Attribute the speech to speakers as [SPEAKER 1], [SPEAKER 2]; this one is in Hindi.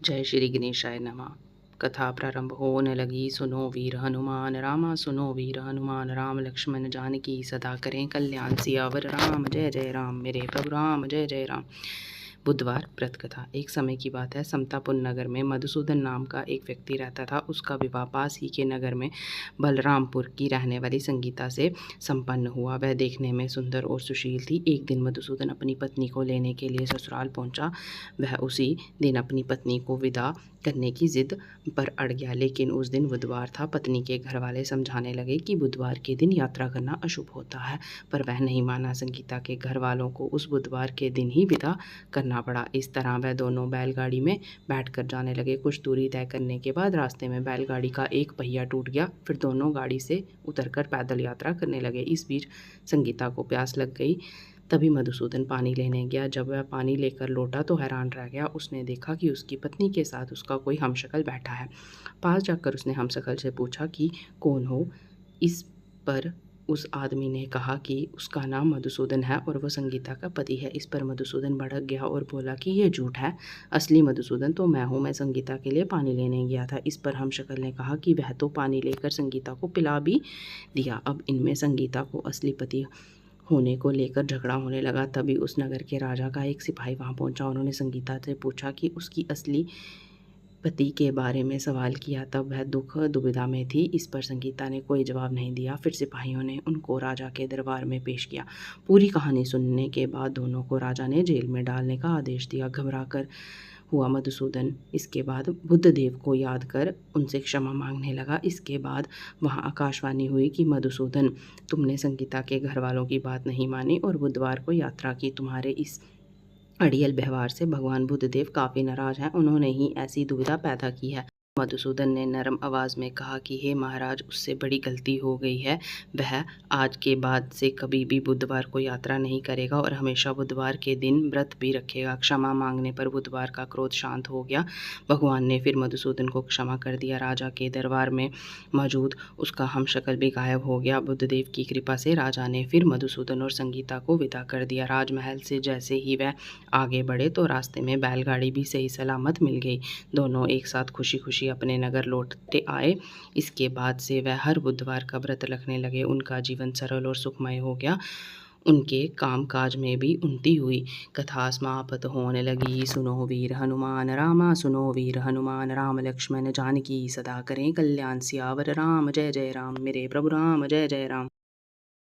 [SPEAKER 1] जय श्री गणेशाय नमः। कथा प्रारंभ होने लगी। सुनो वीर हनुमान रामा, सुनो वीर हनुमान राम लक्ष्मण जानकी सदा करें कल्याण। सियावर राम जय जय राम, मेरे प्रभु राम जय जय राम। बुधवार व्रत कथा। एक समय की बात है, समतापुर नगर में मधुसूदन नाम का एक व्यक्ति रहता था। उसका विवाह पास ही के नगर में बलरामपुर की रहने वाली संगीता से संपन्न हुआ। वह देखने में सुंदर और सुशील थी। एक दिन मधुसूदन अपनी पत्नी को लेने के लिए ससुराल पहुंचा। वह उसी दिन अपनी पत्नी को विदा करने की जिद पर अड़ गया, लेकिन उस दिन बुधवार था। पत्नी के घर वाले समझाने लगे कि बुधवार के दिन यात्रा करना अशुभ होता है, पर वह नहीं माना। संगीता के घर वालों को उस बुधवार के दिन ही विदा करना पड़ा। इस तरह वह दोनों बैलगाड़ी में बैठकर जाने लगे। कुछ दूरी तय करने के बाद रास्ते में बैलगाड़ी का एक पहिया टूट गया। फिर दोनों गाड़ी से उतरकर पैदल यात्रा करने लगे। इस बीच संगीता को प्यास लग गई। तभी मधुसूदन पानी लेने गया। जब वह पानी लेकर लौटा तो हैरान रह गया। उसने देखा कि उसकी पत्नी के साथ उसका कोई हमशक्ल बैठा है। पास जाकर उसने हमशक्ल से पूछा कि कौन हो। इस पर उस आदमी ने कहा कि उसका नाम मधुसूदन है और वह संगीता का पति है। इस पर मधुसूदन भड़क गया और बोला कि यह झूठ है, असली मधुसूदन तो मैं हूँ। मैं संगीता के लिए पानी लेने गया था। इस पर हमशक्ल ने कहा कि वह तो पानी लेकर संगीता को पिला भी दिया। अब इनमें संगीता को असली पति होने को लेकर झगड़ा होने लगा। तभी उस नगर के राजा का एक सिपाही वहां पहुंचा। उन्होंने संगीता से पूछा कि उसकी असली पति के बारे में सवाल किया। तब वह दुविधा में थी। इस पर संगीता ने कोई जवाब नहीं दिया। फिर सिपाहियों ने उनको राजा के दरबार में पेश किया। पूरी कहानी सुनने के बाद दोनों को राजा ने जेल में डालने का आदेश दिया। घबरा कर हुआ मधुसूदन इसके बाद बुद्धदेव को याद कर उनसे क्षमा मांगने लगा। इसके बाद वहां आकाशवाणी हुई कि मधुसूदन, तुमने संगीता के घर वालों की बात नहीं मानी और बुधवार को यात्रा की। तुम्हारे इस अड़ियल व्यवहार से भगवान बुद्धदेव काफ़ी नाराज हैं। उन्होंने ही ऐसी दुविधा पैदा की है। मधुसूदन ने नरम आवाज़ में कहा कि हे महाराज, उससे बड़ी गलती हो गई है। वह आज के बाद से कभी भी बुधवार को यात्रा नहीं करेगा और हमेशा बुधवार के दिन व्रत भी रखेगा। क्षमा मांगने पर बुधवार का क्रोध शांत हो गया। भगवान ने फिर मधुसूदन को क्षमा कर दिया। राजा के दरबार में मौजूद उसका हमशक्ल भी गायब हो गया। बुद्धदेव की कृपा से राजा ने फिर मधुसूदन और संगीता को विदा कर दिया। राजमहल से जैसे ही वह आगे बढ़े तो रास्ते में बैलगाड़ी भी सही सलामत मिल गई। दोनों एक साथ खुशी खुशी अपने नगर लौटते आए। इसके बाद से वह हर बुधवार का व्रत रखने लगे। उनका जीवन सरल और सुखमय हो गया। उनके काम काज में भी उन्नति हुई। कथा समाप्त होने लगी। सुनो वीर हनुमान रामा, सुनो वीर हनुमान राम लक्ष्मण जानकी सदा करें कल्याण। सियावर राम जय जय राम, मेरे प्रभु राम जय जय राम।